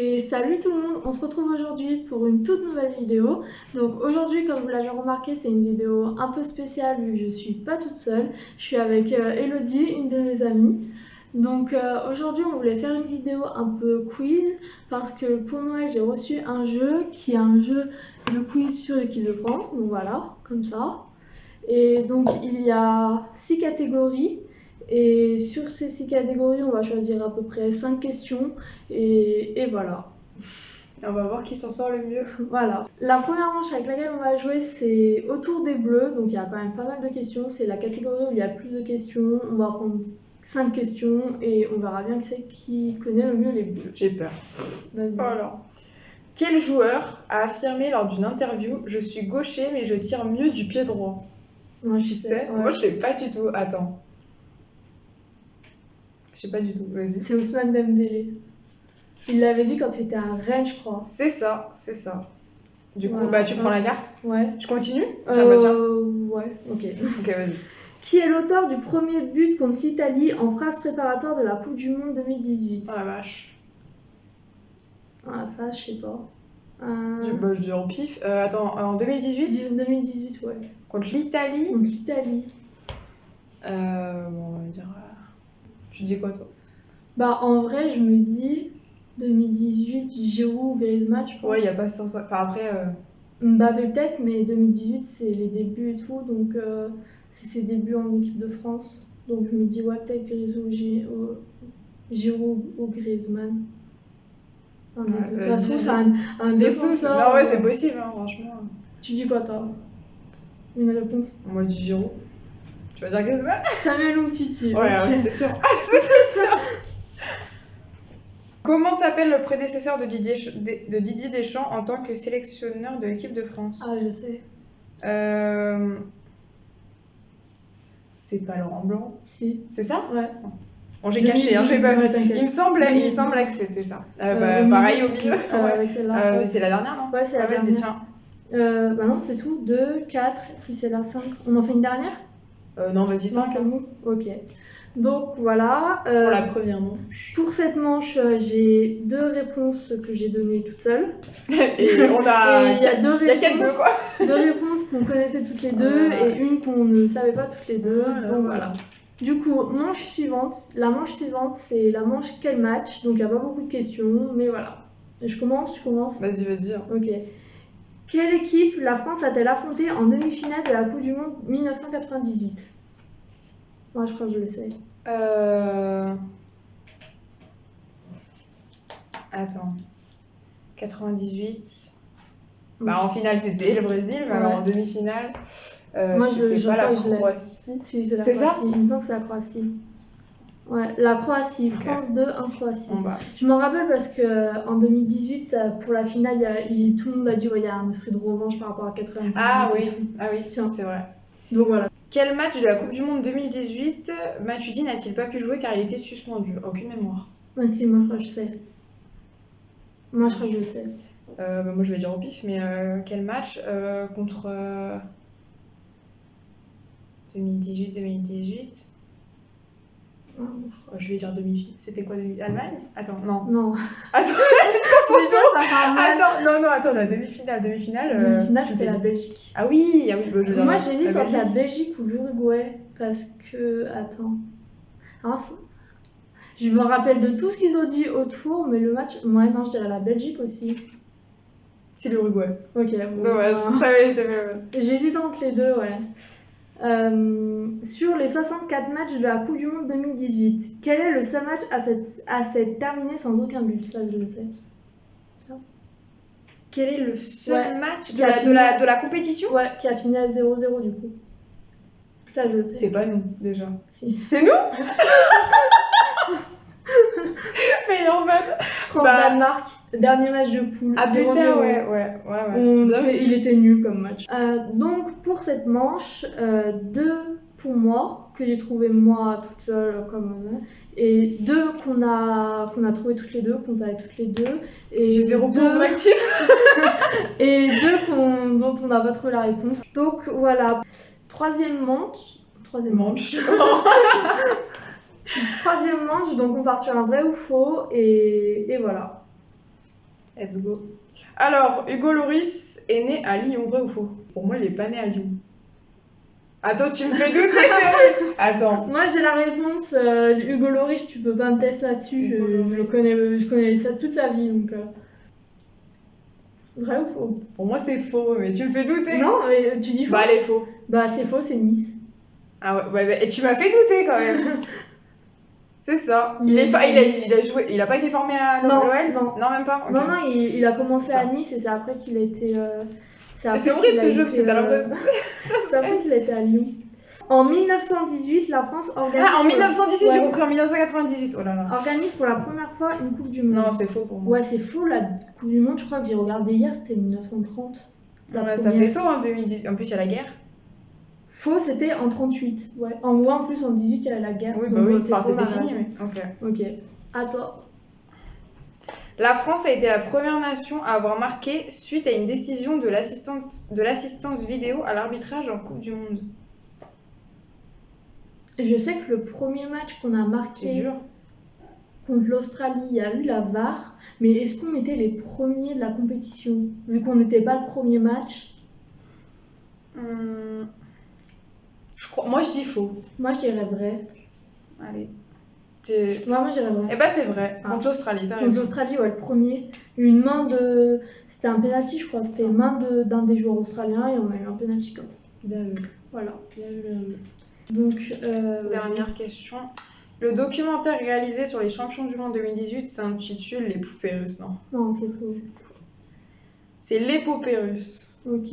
Et salut tout le monde, on se retrouve aujourd'hui pour une toute nouvelle vidéo. Donc aujourd'hui, comme vous l'avez remarqué, c'est une vidéo un peu spéciale vu que je suis pas toute seule. Je suis avec Elodie, une de mes amies. Donc aujourd'hui, on voulait faire une vidéo un peu quiz parce que pour Noël, j'ai reçu un jeu qui est un jeu de quiz sur l'équipe de France. Donc voilà, comme ça. Et donc il y a 6 catégories. Et sur ces 6 catégories, on va choisir à peu près 5 questions. Et voilà. On va voir qui s'en sort le mieux. Voilà. La première manche avec laquelle on va jouer, c'est autour des bleus. Donc il y a quand même pas mal de questions. C'est la catégorie où il y a plus de questions. On va prendre 5 questions et on verra bien qui c'est qui connaît le mieux les bleus. J'ai peur. Vas-y. Voilà. Quel joueur a affirmé lors d'une interview « Je suis gaucher mais je tire mieux du pied droit » Moi, Tu sais, ouais. moi je sais pas du tout. Attends. Je sais pas du tout, vas-y. C'est Ousmane Dembélé. Il l'avait dit quand il était à Rennes, je crois. C'est ça, c'est ça. Du coup, Voilà. bah tu prends la carte. Ouais. Je continue Tiens, bah tiens. Ouais, ok. Ok, vas-y. Qui est l'auteur du premier but contre l'Italie en phase préparatoire de la Coupe du Monde 2018 Oh la vache. Ah, ça, je sais pas. Bah, je dis en pif. Attends, en 2018 2018, ouais. Contre l'Italie. Contre l'Italie. Bon, on va dire... Tu dis quoi, toi? Bah, en vrai, je me dis 2018, Giroud ou Griezmann, je pense. Ouais, il y a pas 100... Enfin, après... Mbappé peut-être, mais 2018, c'est les débuts et tout, donc c'est ses débuts en équipe de France. Donc je me dis, ouais, peut-être Giroud ou Griezmann. Un des deux. Ça se trouve, c'est un défenseur. Non, ouais, c'est possible, hein, franchement. Tu dis quoi, toi? Une réponse? Moi, je dis Giroud. Tu vas dire Griezmann? Samuel Umtiti. Ouais, ok. c'était sûr. C'était sûr. Comment s'appelle le prédécesseur de Didier Deschamps en tant que sélectionneur de l'équipe de France? Ah, je sais. C'est pas Laurent Blanc. Si. C'est ça? Ouais. Bon, j'ai caché, hein, j'ai pas vu. Ouais, t'inquiète. Il me semblait que c'était ça. Pareil au milieu. Ouais. Ouais, celle-là. Mais c'est la dernière, non? Ouais, c'est la Vas-y, dernière. tiens. Bah non, c'est tout. 2, 4, plus c'est la 5. On en fait une dernière? Non, vas-y, Non, 5. c'est bon. Ok. Donc voilà. Pour la première manche. Pour cette manche, j'ai 2 réponses que j'ai données toute seule. Et on a. Il y a 2 Il y a 4 2 quoi. 2 réponses qu'on connaissait toutes les deux et une qu'on ne savait pas toutes les deux. Donc voilà. Du coup, manche suivante. La manche suivante, c'est la manche quel match. Donc il n'y a pas beaucoup de questions, mais voilà. Je commence. Vas-y. Ok. Quelle équipe la France a-t-elle affrontée en demi-finale de la Coupe du Monde 1998? Moi, je crois que je le sais. Attends. 98. Bah, en finale, c'était le Brésil, mais alors en demi-finale, moi, c'était pas la je Croatie. Si, c'est la C'est Croatie. ça? Il me semble que c'est la Croatie. Ouais, la Croatie. France 2, 1 Croatie. Bon, bah. Je m'en rappelle parce que en 2018, pour la finale, tout le monde a dit qu'il y a un esprit de revanche par rapport à 98. Ah oui, Tiens. c'est vrai. Donc voilà. Quel match de la Coupe du Monde 2018 Matuidi n'a-t-il pas pu jouer car il était suspendu? Aucune mémoire. Ouais, si, moi je crois que je sais. Moi je sais. Moi je vais dire au pif, mais quel match contre 2018 je vais dire demi. C'était quoi Allemagne? Attends, non. Non. Attends, Déjà, ça fait mal. Attends, la demi-finale. Demi-finale, c'était la Belgique. Ah oui, bah, je veux dire. Moi, j'hésite entre la Belgique ou l'Uruguay parce que. Attends. Alors, je me rappelle de tout ce qu'ils ont dit autour, mais le match. Ouais, non, je dirais la Belgique aussi. C'est l'Uruguay. Ok, bon. Dommage, J'hésite entre les deux, ouais. Sur les 64 matchs de la Coupe du Monde 2018, quel est le seul match à s'être terminé sans aucun but? Ça, je le sais. Quel est le seul match de la compétition? Ouais, qui a fini à 0-0 du coup. Ça, je le sais. C'est pas nous, déjà. Si. C'est nous? Mais en fait... France-Danemark, dernier match de poule. Ah 0-0. putain, ouais. Il était nul comme match. Donc, pour cette manche, 2 pour moi, que j'ai trouvé moi toute seule comme... et 2 qu'on a trouvé toutes les deux, qu'on savait toutes les deux. Et j'ai 0 point actif. Et 2 dont on n'a pas trouvé la réponse. Donc voilà. Troisième manche. Troisième manche, donc on part sur un vrai ou faux, et voilà. Let's go. Alors, Hugo Lloris est né à Lyon, vrai ou faux? Pour moi, il est pas né à Lyon. Attends, tu me fais douter, sérieux? Attends. Moi j'ai la réponse, Hugo Lloris, tu peux pas me tester là-dessus, Hugo Lloris. je connais ça toute sa vie donc. Vrai ou faux? Pour moi, c'est faux, mais tu me fais douter. Non, mais tu dis faux. Bah, allez, faux. Bah c'est faux, c'est Nice. Ah ouais, et tu m'as fait douter quand même. C'est ça. Il a joué, il a pas été formé à Non, l'OL? non. Même pas. Ok. Non, il a commencé Ça. à Nice et c'est après qu'il a été. C'est horrible ce jeu parce que t'as l'impression. C'est après qu'il a été à Lyon. En 1918, la France organise. Ah, en 1918, Ouais. j'ai compris en 1998. Oh là là. Organise pour la première fois une Coupe du Monde. Non, c'est faux pour moi. Ouais, c'est faux, la Coupe du Monde, je crois que j'ai regardé hier, c'était 1930. La Ouais, ça première. fait tôt en 2018. En plus, il y a la guerre. Faux, c'était en 38. Ouais. En plus, en 18, il y avait la guerre. Oui, donc, bah oui, c'est enfin, faux, c'était la fini, réponse. mais. Ok. Ok. À toi. La France a été la première nation à avoir marqué suite à une décision de l'assistance vidéo à l'arbitrage en Coupe du Monde. Je sais que le premier match qu'on a C'est marqué dur. contre l'Australie, il y a eu la VAR. Mais est-ce qu'on était les premiers de la compétition? Vu qu'on n'était pas le premier match. Moi, je dis faux. Moi, je dirais vrai. Allez. Moi, je dirais vrai. Eh ben, c'est vrai. Ah. Contre l'Australie, t'as Contre raison. l'Australie, ouais, le premier. Une main de. C'était un penalty, je crois. C'était une main d'un des joueurs australiens et on a eu un penalty comme ça. Bien vu. Voilà. Bien vu. Donc, Dernière question. Le documentaire réalisé sur les champions du monde 2018 s'intitule Les poupées russes, non? non, c'est faux. C'est l'épopée russe. Ok.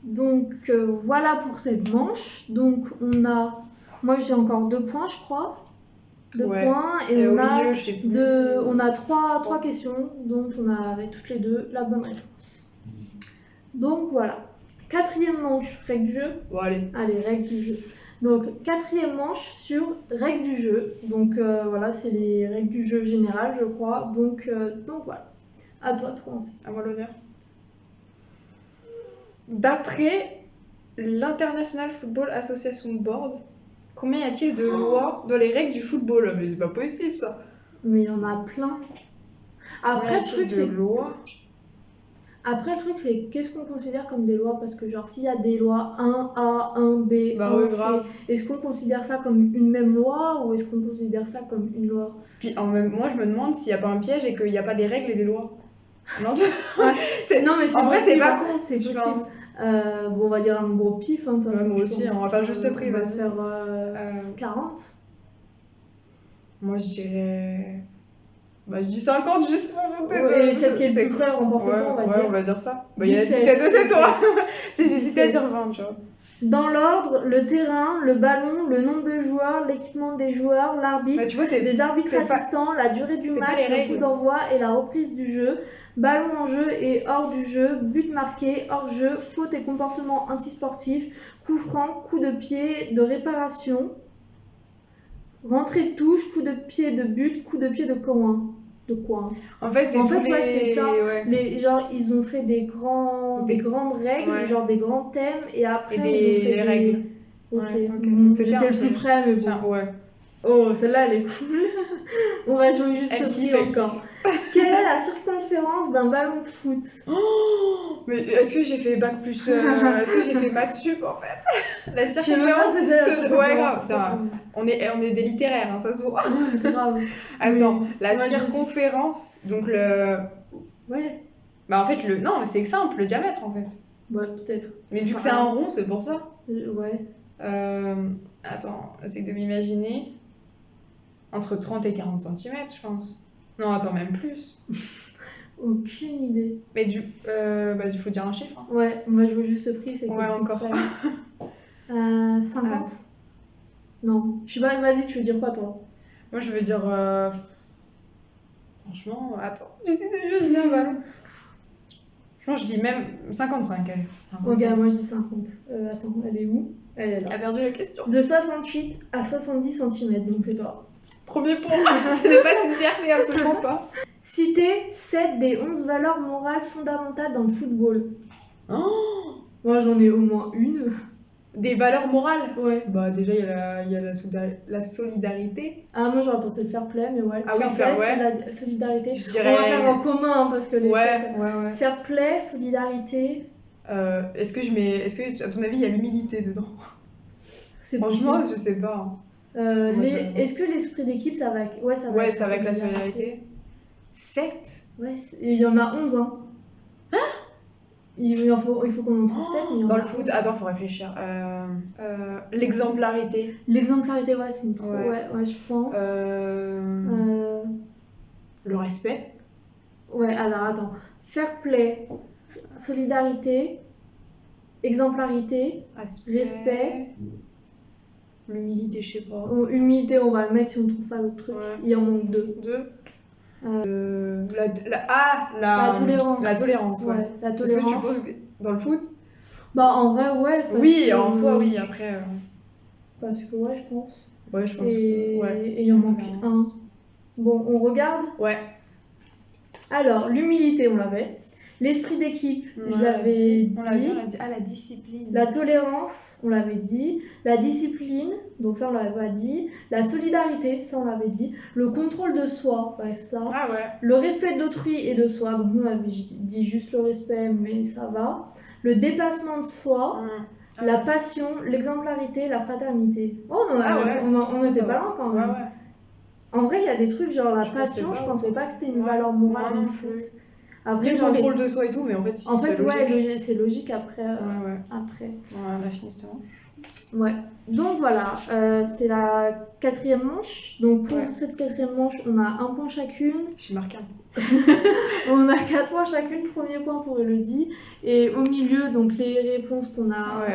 Donc, voilà pour cette manche. Donc, on a. Moi, j'ai encore 2 points, je crois. 2 Ouais. points. Et Et on au a. milieu, je sais plus. On a trois questions dont on avait toutes les deux la bonne réponse. Donc voilà. 4e manche, règle du jeu. Bon, allez. Allez, règle du jeu. Donc 4e manche sur règle du jeu. Donc voilà, c'est les règles du jeu général, je crois. Donc voilà. À toi de commencer. À moi l'honneur. D'après l'International Football Association Board, combien y a-t-il de lois dans les règles du football? Mais c'est pas possible ça. Mais il y en a plein. Après, le truc, c'est qu'est-ce qu'on considère comme des lois? Parce que, genre, s'il y a des lois 1A, 1B, Bah 1C, ouais, grave. est-ce qu'on considère ça comme une même loi ou est-ce qu'on considère ça comme une loi? Puis moi je me demande s'il n'y a pas un piège et qu'il n'y a pas des règles et des lois. Non, Non, mais c'est en vrai, c'est possible, pas hein. con, C'est je possible. pense. Bon, on va dire un nombre au pif. Hein, de toute Ouais, façon, moi je aussi, pense. on va faire juste prix, On va vas-y. faire 40. Moi je dirais. Bah, je dis 50 juste pour monter. Et celle qui est le plus près remporte le point, on va ouais, dire. on va dire ça. Bah, il y a 17, 17, c'est toi. Tu sais, J'ai j'hésitais à dire 20, tu vois. Dans l'ordre, le terrain, le ballon, le nombre de joueurs, l'équipement des joueurs, l'arbitre, Bah, tu vois, les arbitres c'est pas- assistants, la durée du c'est pas match, les le règles. coup d'envoi et la reprise du jeu, ballon en jeu et hors du jeu, but marqué, hors jeu, faute et comportement antisportif, coup franc, coup de pied de réparation, rentrée de touche, coup de pied de but, coup de pied de coin. De quoi hein. En fait, c'est En tous fait, ouais, c'est ça. ouais. Genre, ils ont fait des grandes règles, Ouais. genre des grands thèmes, et après, Et ils ont fait les règles. Ok, Ouais, ok. Bon, C'était j'étais un le plus piège. près, mais bon. Tiens, ouais. Oh, celle-là, elle est cool. On va jouer juste Elle au kiffe, prix elle encore. Quelle est la circonférence d'un ballon de foot? Oh, mais est-ce que j'ai fait bac plus. Est-ce que j'ai fait maths sup en fait? La Je sais même pas circonférence. si c'est la Ouais, circonférence. grave, putain. On est des littéraires, hein, ça se voit. Grave. Attends, Oui. la On va dire circonférence, donc le. Ouais, Bah en fait, non, mais c'est simple, le diamètre en fait. ouais, peut-être. Mais vu que c'est un rond, c'est pour ça. Ouais. Attends, j'essaie de m'imaginer. Entre 30 et 40 cm, je pense. Non, attends, même plus. Aucune idée. Mais faut dire un chiffre. Hein. Ouais, on va jouer juste au prix, c'est Ouais, encore. 50. Non, je sais pas, vas-y, tu veux dire quoi toi? Moi, je veux dire. Franchement, attends, j'essaie de imaginer un ballon. Franchement, je dis même 55, allez. 55. Ok, moi je dis 50. Attends, elle est où? Elle est là. Elle a perdu la question. De 68 à 70 cm, donc c'est toi. Premier point, ce n'est pas une fierté, absolument pas. Citer 7 des 11 valeurs morales fondamentales dans le football. Oh, Moi j'en ai au moins une. Des valeurs morales. Ouais. Bah déjà, il y a la solidarité. Ah, moi j'aurais pensé le fair play, mais ouais. Ah oui, fair fair, play, ouais. c'est la solidarité. Je On dirais... va faire en commun hein, parce que les Ouais, fêtes- ouais. Fair play, solidarité, Est-ce que, à ton avis, il y a l'humilité dedans? c'est Franchement, possible. je sais pas. Moi, Est-ce que l'esprit d'équipe, ça va avec... Ouais, ça va Ouais, avec ça va avec la solidarité. 7? Ouais, il y en a 11, hein. Il faut qu'on en trouve 7, mais il y en Dans a le foot, 11. attends, faut réfléchir. L'exemplarité. L'exemplarité, ouais, c'est une trop... Ouais. Ouais, je pense. Le respect. Ouais, alors attends. Fair play, solidarité, exemplarité, respect. L'humilité, je sais pas. Humilité, on va le mettre si on trouve pas d'autres trucs. Ouais. Il en manque 2. La tolérance. La tolérance, ouais. Ouais, la Est-ce que tu tolérance. penses que dans le foot? Bah en vrai, ouais. Oui, que- en soi, oui. Après, Parce que ouais, je pense. ouais, je pense. Et Ouais. il en manque Tolérance. un. Bon, on regarde. Ouais. Alors, l'humilité, on l'avait. L'esprit d'équipe, je l'avais dit. On l'a dit. Ah, la discipline. La tolérance, on l'avait dit. La discipline, donc ça on l'avait pas dit. La solidarité, ça on l'avait dit. Le contrôle de soi, ouais, ça. Ah ouais. Le respect d'autrui et de soi, donc nous on avait dit juste le respect, mais ça va. Le dépassement de soi. La passion, l'exemplarité, la fraternité. Oh, on était pas loin quand même. Ouais. En vrai, il y a des trucs genre la Je passion, pensais pas, je pensais pas que c'était une ouais. valeur morale Moi dans non le foot. plus. Après, Le genre, contrôle de soi et tout, mais en fait, si, en fait, c'est ouais, logique. c'est logique après. Ouais. Après. Ouais, on a fini cette manche. Ouais. Donc voilà, c'est la 4e manche. Donc pour cette 4e manche, on a un point chacune. J'ai marqué un point. On a 4 points chacune. Premier point pour Elodie. Et au milieu, donc les réponses qu'on a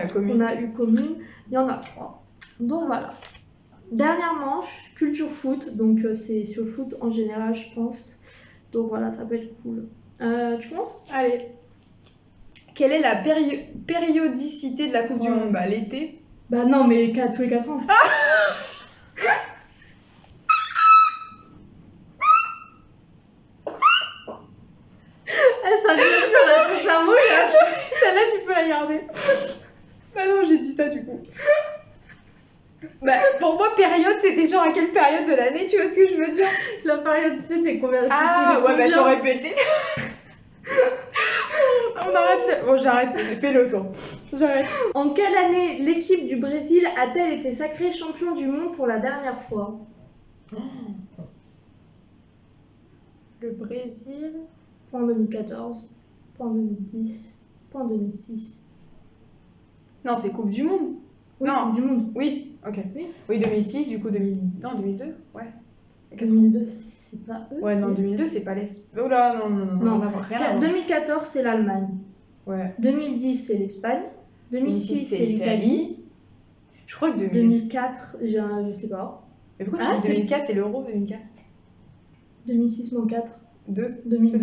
eues communes, il y en a 3. Donc voilà. Dernière manche, culture foot. Donc c'est sur le foot en général, je pense. Donc voilà, ça peut être cool. Tu commences ? Allez. Quelle est la périodicité de la Coupe du Monde ? Bah l'été. Bah non, mais tous les 4 ans. Ça vient sur la cerveau, celle-là tu peux la garder. Ah non, j'ai dit ça du coup. Bah pour moi, période, c'était genre à quelle période de l'année, tu vois ce que je veux dire ? La périodicité, c'est combien ? Ah ouais, bah ça aurait pu être l'été. On arrête. Bon, j'arrête, j'ai fait le tour. J'arrête. En quelle année l'équipe du Brésil a-t-elle été sacrée champion du monde pour la dernière fois ? Le Brésil. Pas en 2014, pas en 2010, pas en 2006. Non, c'est Coupe du Monde. Oui, Non. Coupe du monde. Oui, ok. Oui, 2006, du coup 2000. Non, 2002. Ouais. 2002, c'est pas eux. Ouais, non, 2002, c'est pas l'Espagne. Oh là, non. Rien à voir. 2014, c'est l'Allemagne. Ouais. 2010, c'est l'Espagne. 2006, c'est l'Italie. Je crois que 2004, je sais pas. Mais pourquoi tu dis 2004, c'est l'Euro 2004 2006 moins 4. 2002.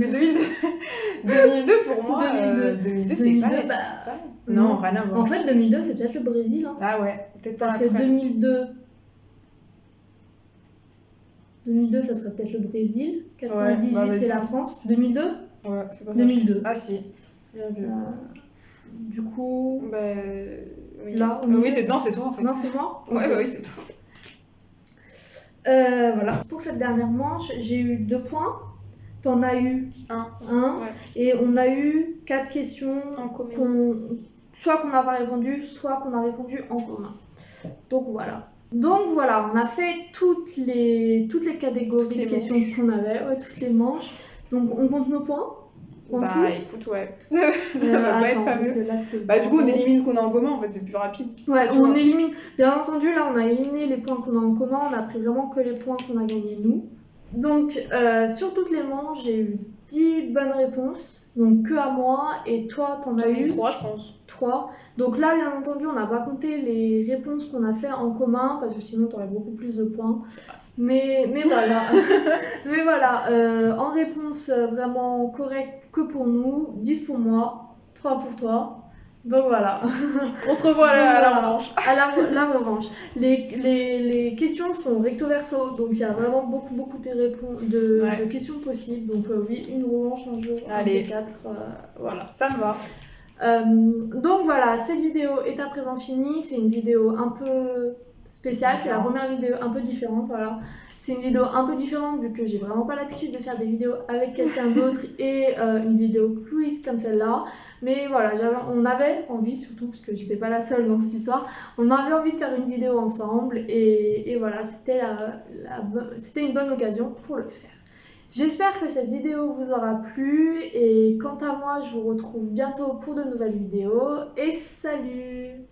2002 pour moi. 2002, c'est pas l'Espagne. Non, rien à voir. En fait, 2002, c'est peut-être le Brésil. Hein. Ah ouais, peut-être pas. Parce que 2002, ça serait peut-être le Brésil. 98, c'est la France. 2002 ? Ouais, c'est pas ça. 2002. Ah si. Du coup. Oui. Là, oui, c'est toi en fait. Non, c'est moi ? Ouais, bah oui, c'est toi. Voilà. Pour cette dernière manche, j'ai eu 2 points. T'en as eu 1. Ouais. Et on a eu 4 questions en commun. Soit qu'on n'a pas répondu, soit qu'on a répondu en commun. Donc voilà, on a fait toutes les catégories de questions qu'on avait, toutes les manches. Donc on compte nos points. Écoute, ouais. Ça va pas être fameux. Du coup, on élimine ce qu'on a en commun, en fait, c'est plus rapide. Ouais, on élimine. Bien entendu, là, on a éliminé les points qu'on a en commun. On a pris vraiment que les points qu'on a gagnés nous. Donc, sur toutes les manches, j'ai eu 10 bonnes réponses. Donc, que à moi. Et toi, t'en as eu 3, je pense. 3. Donc là, bien entendu, on n'a pas compté les réponses qu'on a fait en commun. Parce que sinon, t'aurais beaucoup plus de points. Mais voilà. Mais voilà. En réponse vraiment correcte que pour nous. 10 pour moi. 3 pour toi. Donc voilà. On se revoit à la revanche. À la revanche. Les questions sont recto verso, donc il y a vraiment beaucoup de questions possibles. Donc oui, une revanche un jour. Allez. 4, voilà. Ça me va. Donc voilà, cette vidéo est à présent finie. C'est une vidéo un peu spéciale, c'est la première vidéo un peu différente, voilà. C'est une vidéo un peu différente vu que j'ai vraiment pas l'habitude de faire des vidéos avec quelqu'un d'autre et une vidéo quiz comme celle-là. Mais voilà, on avait envie, surtout parce que j'étais pas la seule dans cette histoire, on avait envie de faire une vidéo ensemble et voilà, c'était une bonne occasion pour le faire. J'espère que cette vidéo vous aura plu et quant à moi, je vous retrouve bientôt pour de nouvelles vidéos et salut!